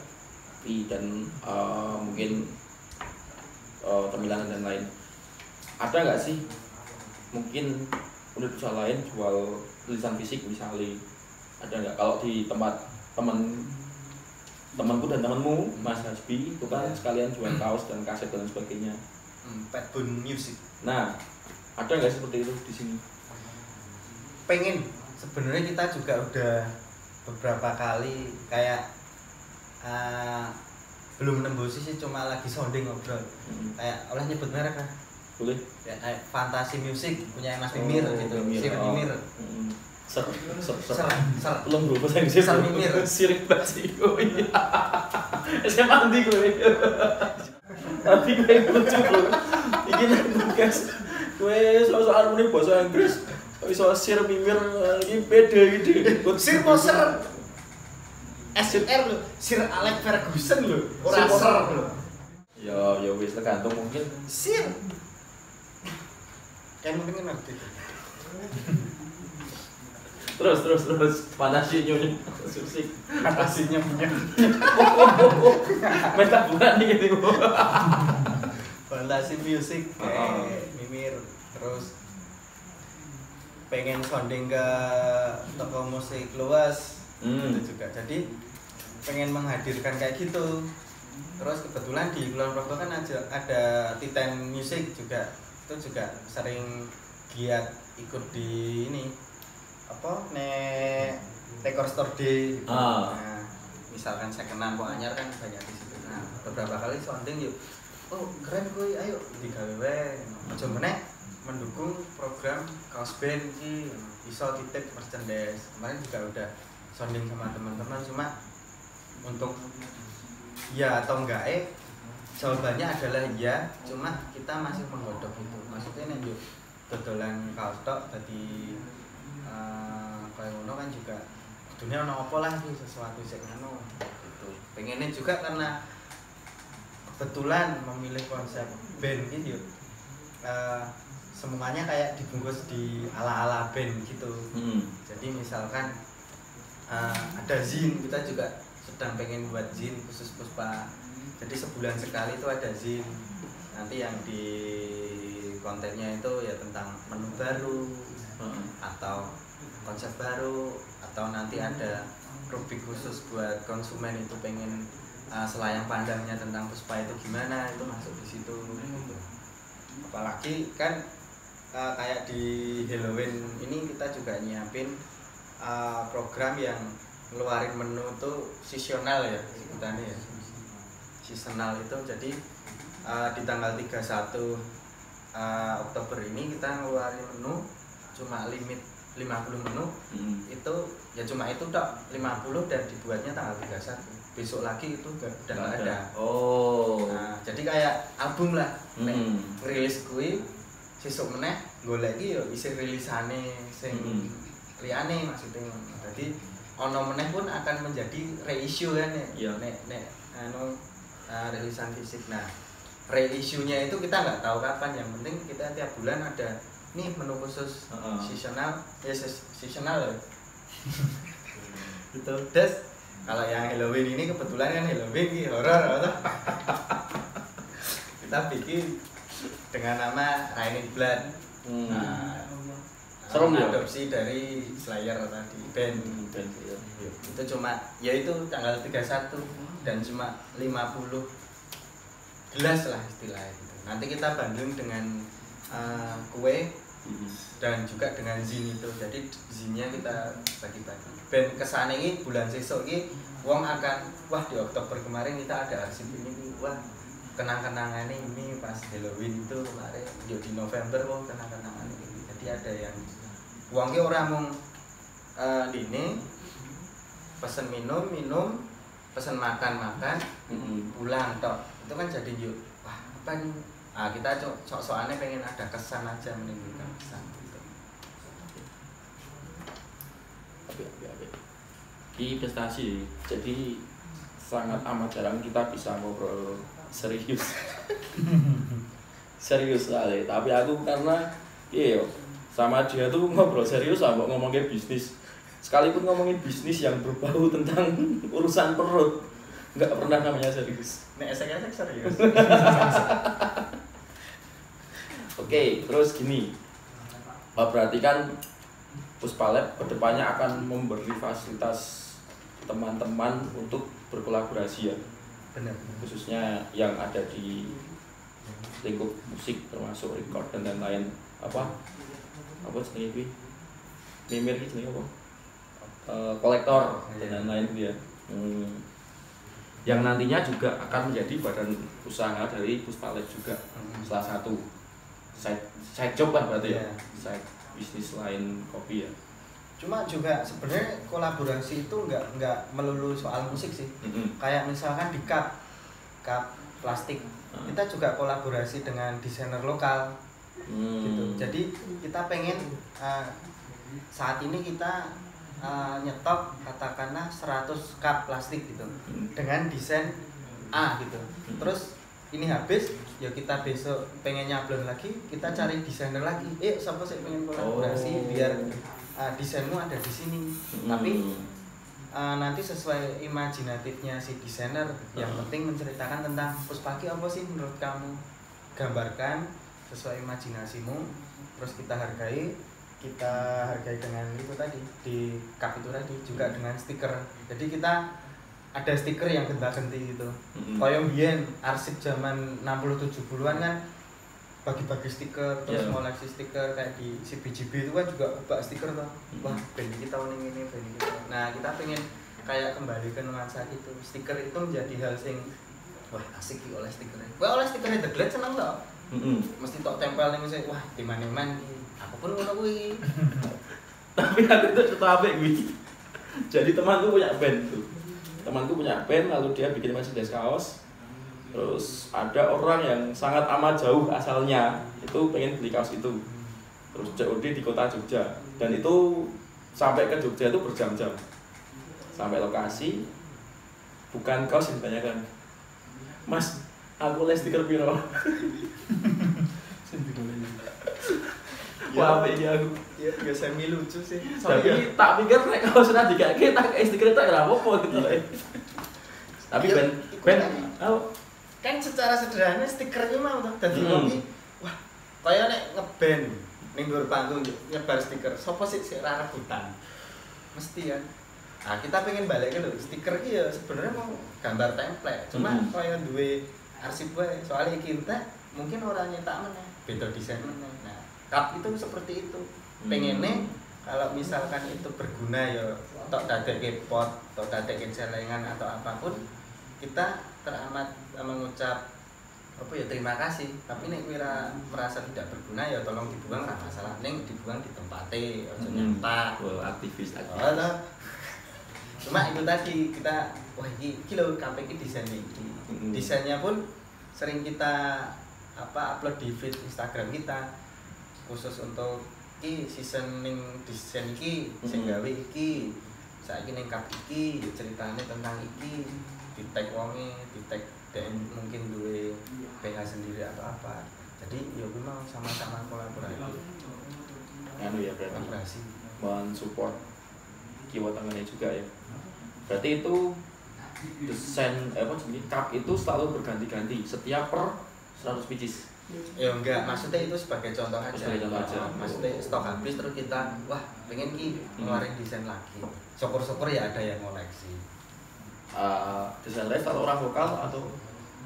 kopi dan mungkin cemilan dan lain. Ada nggak sih mungkin unit usaha lain jual tulisan fisik misalnya? Ada nggak? Kalau di tempat temanku dan temanmu Mas Hasbi itu kan sekalian jual kaos dan kaset dan sebagainya. Petbun Music. Nah, ada nggak seperti itu di sini? Pengen. Sebenarnya kita juga udah beberapa kali kayak belum nembus sih, cuma lagi sounding ngobrol. Kayak oleh nyebut merek kan? Boleh. Ya, Fantasi Music punya Mas Mimir gitu. Sir Mimir. Ser. Belum Belum bahasa Inggris. Ser Mimir. Sirik basi. Oh iya. Saya mandi gue. Tapi gue lucu bro. Iki nek guys. Gue soal muni bahasa Inggris. Iso Sir Mimir iki beda gitu. Sir Moser. SR lho, Sir Alex Ferguson lho. Ora ser lho. Ya wis tergantung mungkin. Sir. Kan mungkin ngerti. Terus fantasi nyonya musik. Fantasinya punya. Meta bukan gitu. Fantasi Music Mimir. Terus pengen sounding ke toko musik luas gitu juga. Jadi pengen menghadirkan kayak gitu. Terus kebetulan di Kulon Progo kan ada Titan Music juga. Itu juga sering giat ikut di ini apa Record Store Day gitu. Nah, misalkan saya kenal kok anyar kan banyak di situ. Nah, beberapa kali sounding yuk. Oh, keren kuy, ayo digawe wae. Aja meneh mendukung program kaos band iki iso titip merchandise. Kemarin juga udah sounding sama teman-teman, cuma untuk ya atau enggak jawabannya adalah iya, cuma kita masih menggodok itu. Maksudnya nek yo dodolan kaos tok dadi kaya ngono kan juga dunia ono apa lah iki sesuatu sing anu gitu. Pengennya juga karena kebetulan memilih konsep band gitu. Semuanya kayak dibungkus di ala-ala band gitu. Jadi misalkan ada zin, kita juga sedang pengen buat zin khusus Puspa. Jadi sebulan sekali itu ada zin. Nanti yang di kontennya itu ya tentang menu baru atau konsep baru, atau nanti ada rubrik khusus buat konsumen itu pengen selayang pandangnya tentang Puspa itu gimana, itu masuk di situ gitu. Apalagi kan kayak di Halloween ini kita juga nyiapin program yang ngeluarin menu tuh seasonal ya sebutannya ya. Seasonal itu jadi di tanggal 31 Oktober ini kita ngeluarin menu cuma limit 50 menu. Itu ya cuma itu tok 50 dan dibuatnya tanggal 31. Besok lagi itu udah nggak ada. Nah, jadi kayak album lah. Ngerilis kuwi sesuk meneh golek iki yo isi rilisane sing liyane maksudnya. Jadi ono meneh pun akan menjadi reissue kan ya. Nek anu rilisan fisik. Nah, reissue-nya itu kita nggak tahu kapan. Yang penting kita tiap bulan ada nih menu khusus seasonal, ya seasonal loh. Gitu. Terus kalau yang Halloween ini kebetulan kan Halloween ini horor atau kita bikin dengan nama Raining Blood. Serem ya? Adopsi dari Slayer tadi band. Itu cuma ya itu tanggal 31 dan cuma 50 gelas lah istilahnya gitu. Nanti kita banding dengan kue dan juga dengan zin itu. Jadi zinnya kita bagi-bagi. Ben kesane ini bulan sesuk ini wong akan wah di Oktober kemarin kita ada arsip ini, wah kenang-kenangan ini pas Halloween itu kemarin di November kok kenang-kenangan ini. Jadi ada yang wong ki ora mung dine pesen minum, pesen makan, pulang tok. Itu kan jadi yuk wah apa nih? Kita sok-sokannya pengen ada kesan aja, menimbulkan kesan gitu. Ini prestasi, jadi sangat amat jarang kita bisa ngobrol serius. Serius sekali, tapi aku karena iya sama dia tuh ngobrol serius sama ngomongin bisnis. Sekalipun ngomongin bisnis yang berbau tentang urusan perut, Nggak pernah namanya serius. Nek esek-esek serius. Oke, terus gini. Berarti kan Puspalab kedepannya akan memberi fasilitas teman-teman untuk berkolaborasi ya. Benar. Khususnya yang ada di lingkup musik termasuk record dan lain-lain. Apa jenenge kuwi? Mimir iki jenenge apa? Kolektor dan lain-lain gitu ya. Yang nantinya juga akan menjadi badan usaha dari Puspalab juga. Salah satu side job lah berarti ya. Side bisnis lain kopi ya. Cuma juga sebenarnya kolaborasi itu nggak melulu soal musik sih. Kayak misalkan di cup plastik, kita juga kolaborasi dengan desainer lokal. Gitu. Jadi kita pengen saat ini kita nyetok katakanlah 100 cup plastik gitu dengan desain A gitu. Terus ini habis, ya kita besok pengen nyablon lagi, kita cari desainer lagi. Siapa sih pengen kolaborasi biar desainmu ada di sini. Tapi nanti sesuai imajinatifnya si desainer. Yang penting menceritakan tentang Puspaki apa sih menurut kamu. Gambarkan sesuai imajinasimu, terus kita hargai dengan itu tadi di cup itu tadi juga dengan stiker. Jadi kita ada stiker yang genta-genti gitu. Kayak mbiyen arsip zaman 60-70-an kan bagi-bagi stiker, terus ngoleksi stiker kayak di CBGB itu kan juga bak stiker tuh. Wah, band kita ini band kita. Nah, kita pengen kayak kembali ke nuansa itu. Stiker itu menjadi hal sing wah asik iki oleh stikernya. Wah, oleh stikernya The Glade seneng toh. Mesti tok tempel ning sing wah diman-man iki. Aku pun ngono kuwi. Tapi aku tuh cerita apik kuwi. Jadi temanku punya band tuh. Temanku punya band, lalu dia bikin merchandise kaos. Terus ada orang yang sangat amat jauh asalnya, itu pengen beli kaos itu. Terus COD di kota Jogja. Dan itu sampai ke Jogja itu berjam-jam. Sampai lokasi, bukan kaos yang ditanyakan. Mas, aku les stiker piro? Wah, apa ini aku? Ya semi lucu sih. Tapi tak pikir nek kaos ora dikake tak stiker tak ora apa-apa gitu. Tapi ben kan secara sederhana stikernya mau tuh dadi kopi. Wah, kaya nek ngeband ning dhuwur panggung nyebar stiker. Sopo sih sik ora rebutan? Mesti kan. Nah, kita pengen balik ke lho, stiker iki ya sebenarnya mau gambar template. Cuma kaya duwe arsip wae. Soalnya iki entek mungkin ora nyetak meneh, beda desain meneh. Nah, cup itu seperti itu. Pengennya kalau misalkan itu berguna ya tok dadekke pot, tok dadekke celengan atau apapun, kita teramat mengucap apa ya terima kasih. Tapi nek kira merasa tidak berguna ya tolong dibuang, ora masalah. Ning dibuang di tempate, aja nyantak. Aktivis. Cuma itu tadi kita wah iki lho KPK desain iki. Desainnya pun sering kita upload di feed Instagram kita khusus untuk iki seasoning desain iki sing gawe iki. Saiki ning cup iki ceritane tentang iki. Di tag wonge, di tag dan mungkin duwe PH sendiri atau apa. Jadi ya gue mau sama-sama kolaborasi. Anu ya berarti support kiwa tangannya juga ya. Berarti itu desain cup itu selalu berganti-ganti setiap per 100 pieces. Ya enggak, maksudnya itu sebagai contoh aja. Sebagai contoh aja. Maksudnya stok habis terus kita wah pengen ngeluarin desain lagi. Syukur-syukur ya ada yang koleksi. Desain lain kalau orang lokal atau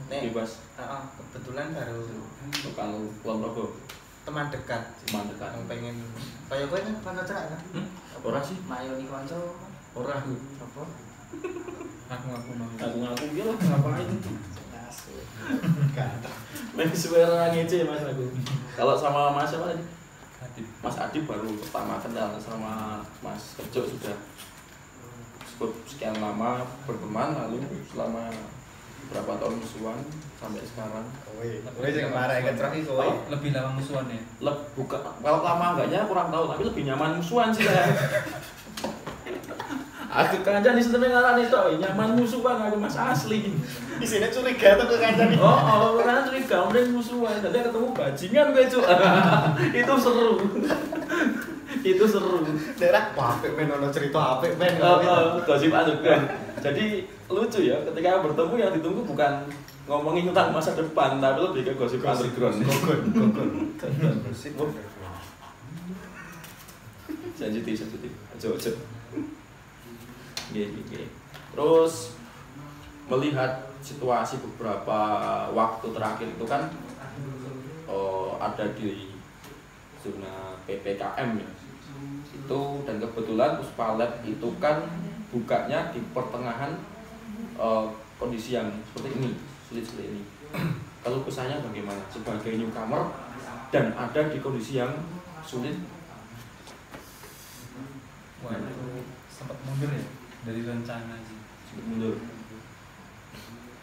bebas? Kebetulan baru lokal Kulon Progo. Teman dekat. Yang pengen kayak gue kan kanca cerak kan? Ora sih. Mayoni kanca. Ora aku. Apa? Aku ngaku ya lah ngapain? Ganteng. Main suara ngece Mas aku. Kalau sama Mas apa tadi? Mas Adib baru pertama kenal sama Mas Kerjo sudah sekian lama berteman, lalu selama berapa tahun musuhan sampai sekarang. Kowe sing marah ketrok iki kowe. Lebih lama musuhan ya? Bukan kalau lama enggaknya kurang tahu, tapi lebih nyaman musuhan sih saya. Aku kancan di seneng ngarani tok, nyaman musuhan aku Mas asli. Di sini curiga tuh ke kancan. Oh, karena curiga mending musuhan. Dadi ketemu bajingan kowe, Cuk. Itu seru. Itu seru. Daerah apik men ono cerita apik men. Gosip underground. Jadi lucu ya ketika bertemu yang ditunggu bukan ngomongin tentang masa depan tapi lebih ke gosip underground. Gogon. Gosip. Sensitif. Ojo. Oke. Terus melihat situasi beberapa waktu terakhir itu kan ada di zona PPKM ya. Itu dan kebetulan Puspalab itu kan bukanya di pertengahan kondisi yang seperti ini, sulit seperti ini. Kalau kesannya bagaimana sebagai newcomer dan ada di kondisi yang sulit? Wah, itu sempat mundur ya dari rencana sih. Sempat mundur.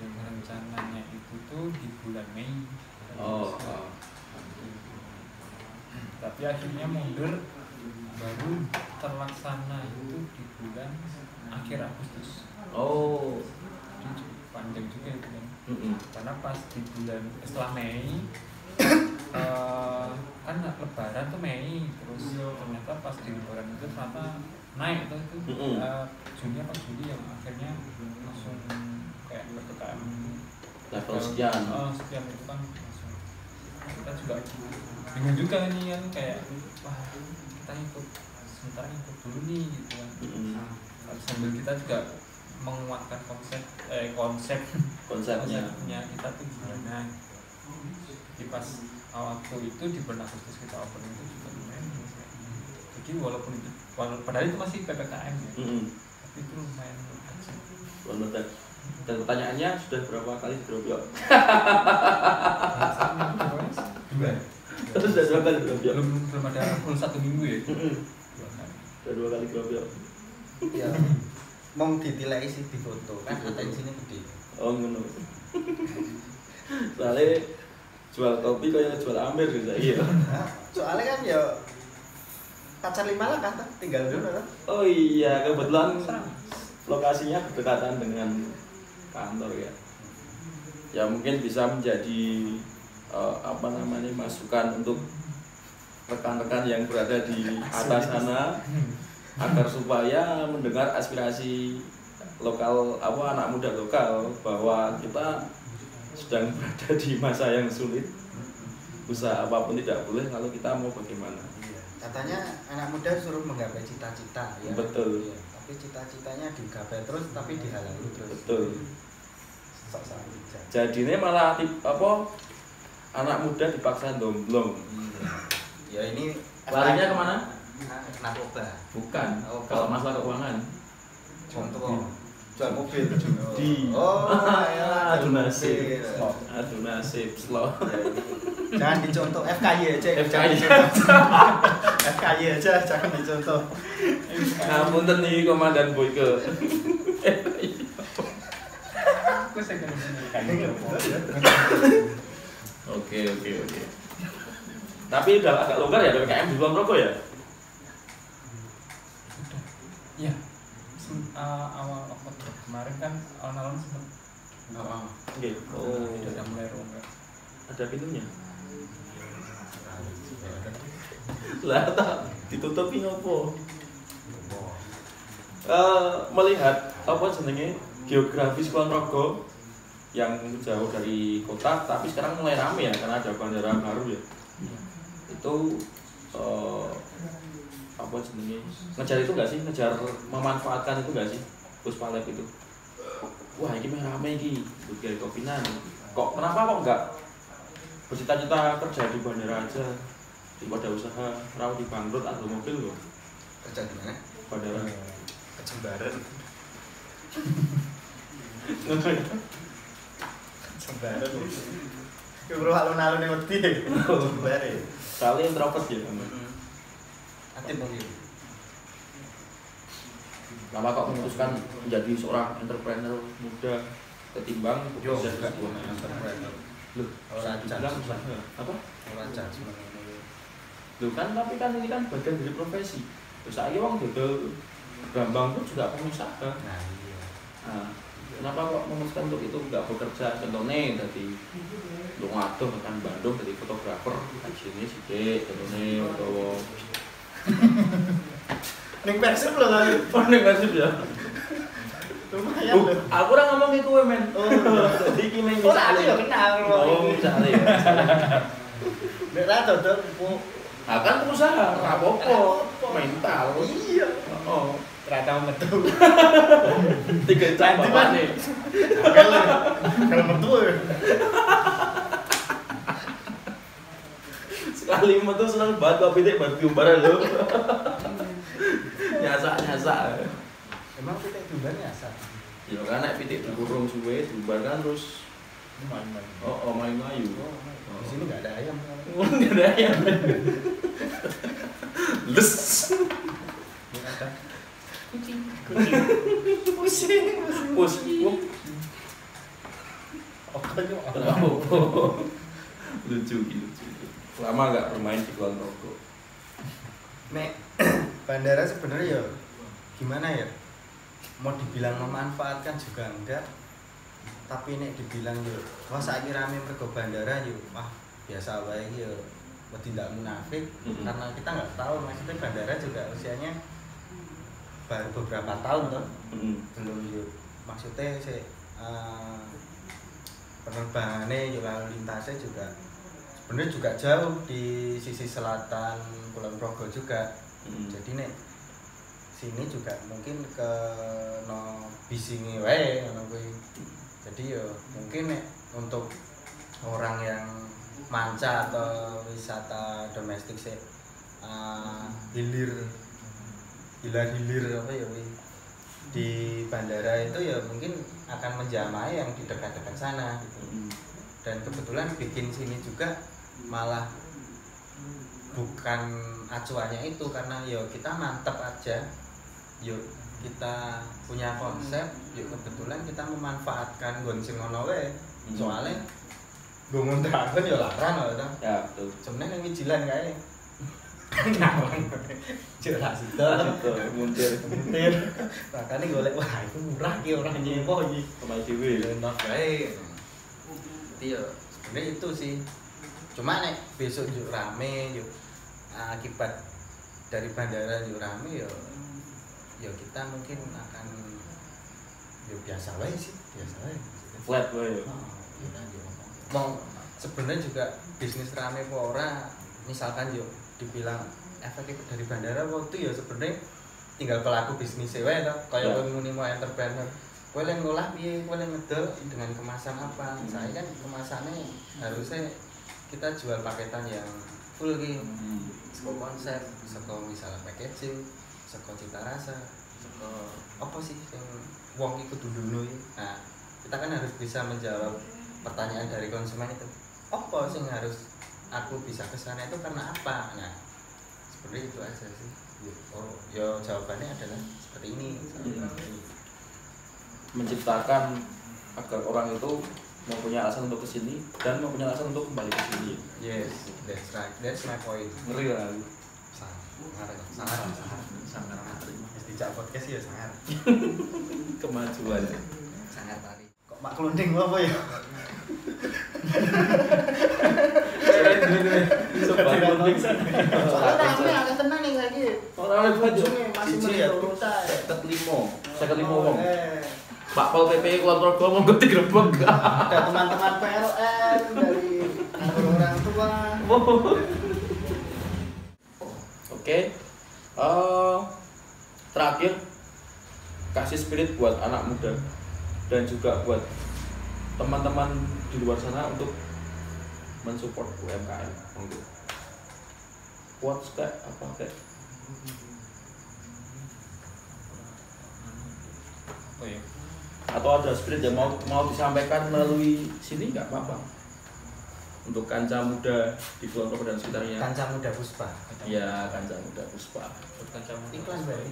Dan rencananya itu tuh di bulan Mei. Tapi akhirnya mundur, baru terlaksana itu di bulan akhir Agustus. Itu panjang juga itu kan. Karena pas di bulan setelah Mei kan Lebaran tuh Mei, terus ternyata pas di Lebaran itu ternyata naik itu Juni apa Juli yang akhirnya langsung kayak PPKM level sekian. Sekian itu kan langsung kita juga bingung juga nih kan kayak wah kita sementara ikut dulu nih gitu kan. Sambil kita juga menguatkan konsepnya kita tuh gimana. Di pas waktu itu di bulan Agustus kita opening itu juga lumayan. Jadi walaupun padahal itu masih PPKM ya, tapi itu lumayan aja. Dan pertanyaannya sudah berapa kali drop ya? Terus sudah 2 kali drop ya? Belum ada full 1 minggu ya? Sudah 2 kali drop ya? Ya, mau ditilai sih di foto kan atensinya gede. Ngono. Soalnya jual kopi kayak jual Amir gitu iya. Soalnya kan ya pacar 5 lah kan tinggal dulu kan. Oh iya, kebetulan lokasinya berdekatan dengan kantor ya. Ya mungkin bisa menjadi masukan untuk rekan-rekan yang berada di atas sana agar supaya mendengar aspirasi lokal anak muda lokal bahwa kita sedang berada di masa yang sulit. Usaha apapun tidak boleh kalau kita mau bagaimana. Katanya anak muda suruh menggapai cita-cita ya. Betul. Ya, tapi cita-citanya digapai terus tapi dihalangi terus. Betul. Jadi ini malah anak muda dipaksa domblong. Ya ini larinya kemana? Narkoba. Bukan. Kalau masalah keuangan. Contoh jual mobil. Di. Aduh nasib. Slow. Jangan dicontoh FKY aja. FKY aja jangan dicontoh. Ngapunten nih Komandan Boyke. Oke. Tapi udah agak longgar ya PPKM di Kulon Progo ya? Iya. Awal Oktober kemarin kan alun-alun sempat. Oke. Udah mulai longgar. Ada pintunya? Lah tak ditutupi ngopo? Melihat jenenge geografis Kulon Progo yang jauh dari kota tapi sekarang mulai rame ya karena ada bandara baru ya. Itu ngejar itu nggak sih, ngejar memanfaatkan itu nggak sih Puspalab itu? Wah ini rame ini dari Kopinan. Kenapa kok nggak bercita-cita kerja di bandara aja daripada usaha raw di bangkrut atau mobil loh? Kerja di mana? Bandara. Kecembaran. Kecembaran. Kebro alun-alun yang wedi. Kecembaran. Kali introvert ya kamu. Aktif mungkin. Kenapa kok memutuskan menjadi seorang entrepreneur muda ketimbang bekerja di sebuah entrepreneur? Loh, bilang usaha apa? Rancang. Loh kan tapi kan ini kan bagian dari profesi. Terus saya wong dodol Bambang pun juga pengusaha. Nah, iya. Nah, kenapa kok memutuskan untuk itu nggak bekerja contohnya dari lu ngaduh tekan Bandung dari fotografer di sini sidik contohnya atau Ning Persib lho kan. Oh, ning Persib ya. Lumayan lho. Aku ora ngomong iku kowe men. Oh, Jadi iki ning oh aku ya kenal Oh, misale ya. Nek ra dodol Akan perusahaan, apa-apa, mental. iya. Oh, Ra tau metu. 3 jam bapakne. Kalau metu ya. Sekali metu seneng banget kopi teh bar diumbar lho. Nyasak. Emang kita jumlahnya asal. Ya kan nek pitik dikurung suwe diumbar kan terus Main-main. oh mayu. Di sini enggak ada ayam. Enggak ada ayam. Les. Ada Kucing. pusing. Lucu. Lama nggak bermain di Kulon Progo. Nek bandara sebenarnya ya gimana ya? Mau dibilang memanfaatkan juga enggak. Tapi nek dibilang yo, wah saiki rame mergo bandara yo, wah biasa wae yo. Tidak munafik karena kita nggak tahu maksudnya bandara juga usianya baru beberapa tahun toh. Belum yo. Maksudnya penerbangannya yo lalu lintasnya juga sebenarnya juga jauh di sisi selatan Kulon Progo juga. Jadi nek sini juga mungkin ke no bisinge wae ngono kuwi. Jadi yo mungkin nek untuk orang yang manca atau wisata domestik sih hilir apa ya di bandara itu ya mungkin akan menjamai yang di dekat-dekat sana gitu. Dan kebetulan bikin sini juga malah bukan acuannya itu karena yo kita mantep aja yuk kita punya konsep yuk kebetulan kita memanfaatkan gon sing ono wae soalnya gue ngontrakkan ya larang lho to Ya, betul. sebenarnya yang wijilan kae ngawang jelas itu Muntir. makanya golek wah itu murah ki orang nyewa iki Pemain dhewe. enak kae jadi ya sebenarnya itu sih cuma nek besok yuk rame yuk akibat dari bandara yuk rame ya kita mungkin akan ya biasa wae sih Flat wae. Mau sebenarnya juga bisnis rame apa ora misalkan yo dibilang efek dari bandara waktu ya sebenarnya tinggal pelaku bisnis wae to kaya kowe muni mau entrepreneur kowe lek ngolah piye kowe lek ngedol dengan kemasan apa saya kan kemasannya harusnya kita jual paketan yang full ki saka konsep saka misalnya packaging saka cita rasa saka apa sih yang wong iku kudu iki nah kita kan harus bisa menjawab pertanyaan dari konsumen itu apa sih yang harus aku bisa kesana itu karena apa nah seperti itu aja sih ya jawabannya adalah seperti ini Menciptakan agar orang itu mempunyai alasan untuk kesini dan mempunyai alasan untuk kembali ke sini. yes that's right that's my point Ngeri lah. sangat dijak podcast ya sangat Kemajuan. sangat tadi kok mak kelunding apa ya Sobat penting sana. soalnya rame agak tenang nih lagi Orang ujungnya masih melihat kota 55 wong. Pak Pol PP Kulon Progo monggo digrebek. ada teman-teman PLN dari orang tua Oke. Terakhir kasih spirit buat anak muda dan juga buat teman-teman di luar sana untuk mensupport UMKM. Monggo. Quotes kayak apa kayak? Oh ya. Atau ada spirit yang mau disampaikan melalui sini nggak apa-apa. Untuk kanca muda di Kulon Progo dan sekitarnya. Kanca Muda Puspa. Iya, kanca muda Puspa. Iklan bae.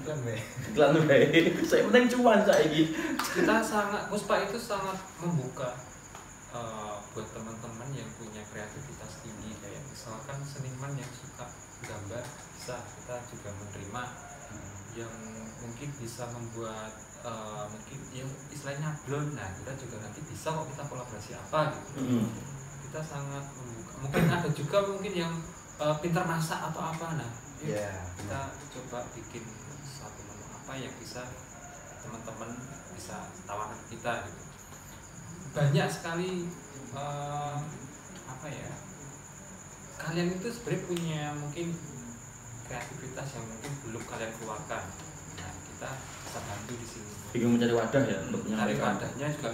Iklan bae. Saya penting cuan saiki. Kita sangat Puspa itu sangat membuka buat teman-teman yang punya kreativitas tinggi kayak misalkan seniman yang suka gambar bisa kita juga menerima yang mungkin bisa membuat mungkin yang istilahnya blog nah kita juga nanti bisa kok kita kolaborasi apa gitu kita sangat membuka mungkin ada juga mungkin yang pintar masak atau apa nah Yuk, Iya. kita coba bikin satu menu apa yang bisa teman-teman bisa tawarkan ke kita gitu. Banyak sekali apa ya, kalian itu sebenarnya punya mungkin kreativitas yang mungkin belum kalian keluarkan. Nah, kita bisa bantu di sini. Bingung mencari wadah ya untuk Cari menyampaikan. wadahnya juga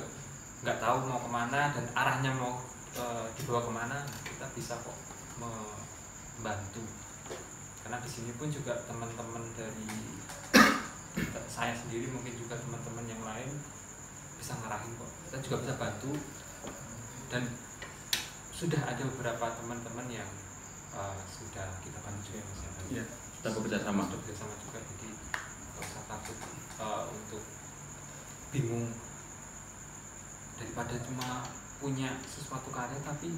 nggak tahu mau kemana dan arahnya mau dibawa kemana. Nah, kita bisa kok membantu. Karena di sini pun juga teman-teman dari saya sendiri, mungkin juga teman-teman yang lain bisa ngarahin kok. Kita juga bisa bantu, dan sudah ada beberapa teman-teman yang sudah kita bantu juga, Mas. Iya, sudah bekerja sama. Sudah bekerja sama juga, jadi nggak usah takut untuk bingung, daripada cuma punya sesuatu karya tapi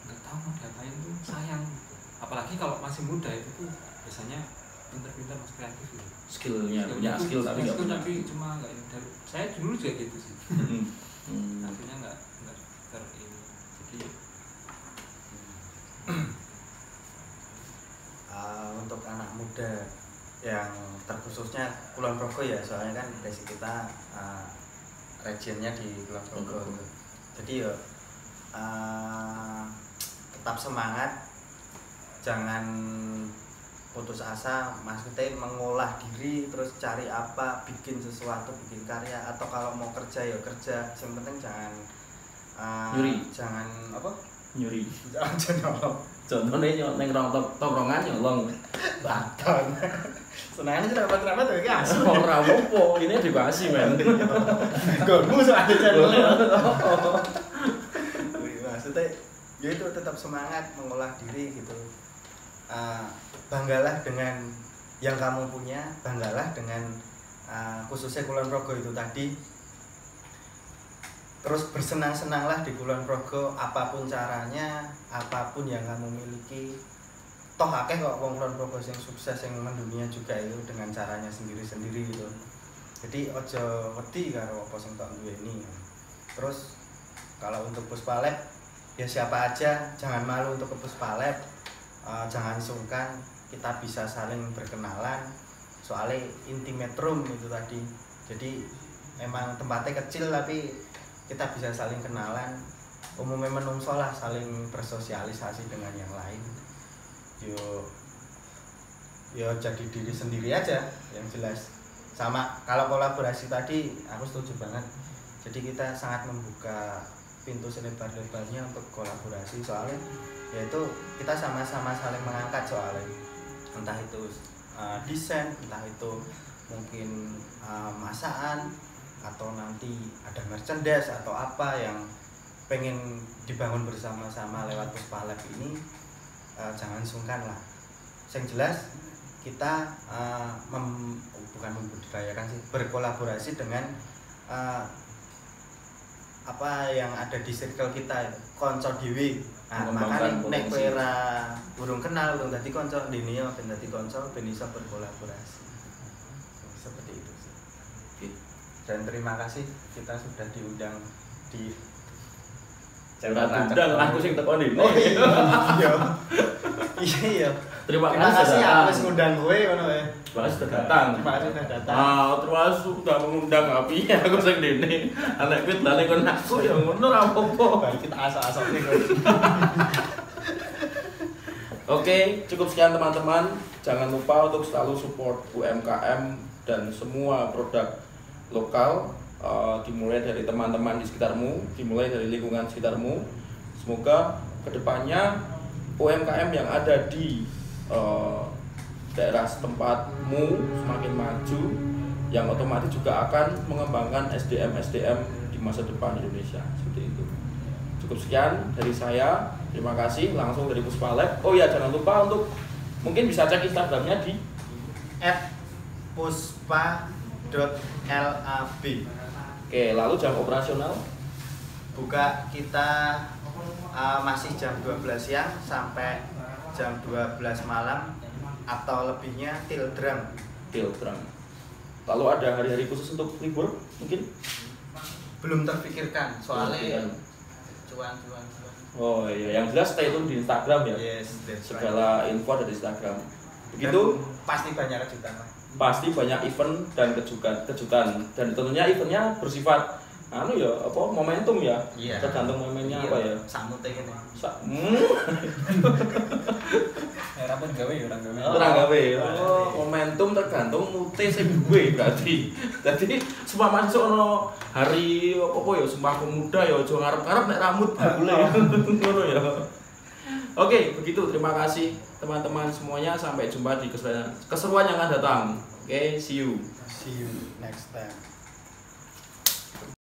nggak tahu mau diapain tuh sayang gitu. Apalagi kalau masih muda itu tuh biasanya pintar-pintar, mas, kreatif gitu. Skillnya, punya skill tapi nggak punya. Tapi cuma nggak ini. Saya dulu juga gitu sih. Artinya nggak ter ini. Jadi untuk anak muda yang terkhususnya Kulon Progo ya, soalnya kan basic kita regionnya di Kulon Progo. Jadi ya tetap semangat, jangan putus asa, maksudnya mengolah diri, terus cari apa, bikin sesuatu, bikin karya, atau kalau mau kerja ya kerja, yang penting jangan nyuri, jangan apa, nyuri, jangan nyolong. contohnya neng tongkrongan nyolong Baton. Senangnya cerapa-cerapa tuh ya. orang apa ini edukasi men. Gonmu soalnya channelnya. Maksudnya ya itu tetap semangat mengolah diri gitu. Banggalah dengan yang kamu punya, banggalah dengan khususnya Kulon Progo itu tadi. Terus bersenang-senanglah di Kulon Progo, apapun caranya, apapun yang kamu miliki. Toh akeh kok wong Kulon Progo yang sukses, yang mendunia juga itu dengan caranya sendiri-sendiri gitu. Jadi ojo wedi karo apa sing tok duweni. Terus kalau untuk Puspa Lab ya siapa aja, jangan malu untuk ke Puspa Lab. Jangan sungkan, kita bisa saling berkenalan. Soalnya intimate room itu tadi. Jadi emang tempatnya kecil tapi kita bisa saling kenalan. Umumnya menungso lah, saling bersosialisasi dengan yang lain. Yo jadi diri sendiri aja yang jelas. Sama kalau kolaborasi tadi aku setuju banget. Jadi kita sangat membuka pintu selebar-lebarnya untuk kolaborasi, soalnya yaitu kita sama-sama saling mengangkat soalnya, entah itu desain, entah itu mungkin masakan, atau nanti ada merchandise atau apa yang pengen dibangun bersama-sama lewat Puspa Lab ini. Jangan sungkan lah. Yang jelas kita bukan membudidayakan sih, berkolaborasi dengan apa yang ada di circle kita, konco dhewe. Nah, makanya nek kowe ora burung kenal, urung dadi konco, dene yo ben dadi konco, ben iso berkolaborasi. Seperti itu sih. Oke. Dan terima kasih kita sudah diundang di undang aku sing teko ndine. Oh iya. Iya. Terima kasih kasih ya wis ngundang kowe ngono ya. Terima kasih sudah datang. Terima kasih sudah datang. Terima kasih sudah mengundang api aku sing ndine. Anakku lane kon aku ya ngono ra apa-apa. Baik kita asal-asal nih. Oke, cukup sekian teman-teman. Jangan lupa untuk selalu support UMKM dan semua produk lokal, dimulai dari teman-teman di sekitarmu, dimulai dari lingkungan sekitarmu. Semoga kedepannya UMKM yang ada di daerah tempatmu semakin maju, yang otomatis juga akan mengembangkan SDM di masa depan Indonesia. Seperti itu. Cukup sekian dari saya. Terima kasih langsung dari Puspa Lab. Oh ya, jangan lupa untuk mungkin bisa cek Instagramnya di @puspa.lab. Oke, lalu jam operasional buka kita masih jam 12 siang sampai jam 12 malam atau lebihnya till drang. Lalu ada hari-hari khusus untuk libur mungkin? Belum terpikirkan soalnya cuan. Oh iya, yang jelas stay tune di Instagram ya. Yes, that's segala info ada di Instagram. Begitu pasti banyak kejutan lah. pasti banyak event dan kejutan dan tentunya eventnya bersifat momentum ya. Iya. Tergantung momennya apa ya. Samute kene. Rapat gawe ya orang gawe. Orang gawe. Momentum tergantung mute sing duwe berarti. Jadi semua masuk ono hari apa ya Sumpah Pemuda ya aja ngarep-ngarep nek rambut bakule. Ngono ya. Oke, begitu. Terima kasih teman-teman semuanya. Sampai jumpa di keseruan yang akan datang. Oke, see you. See you next time.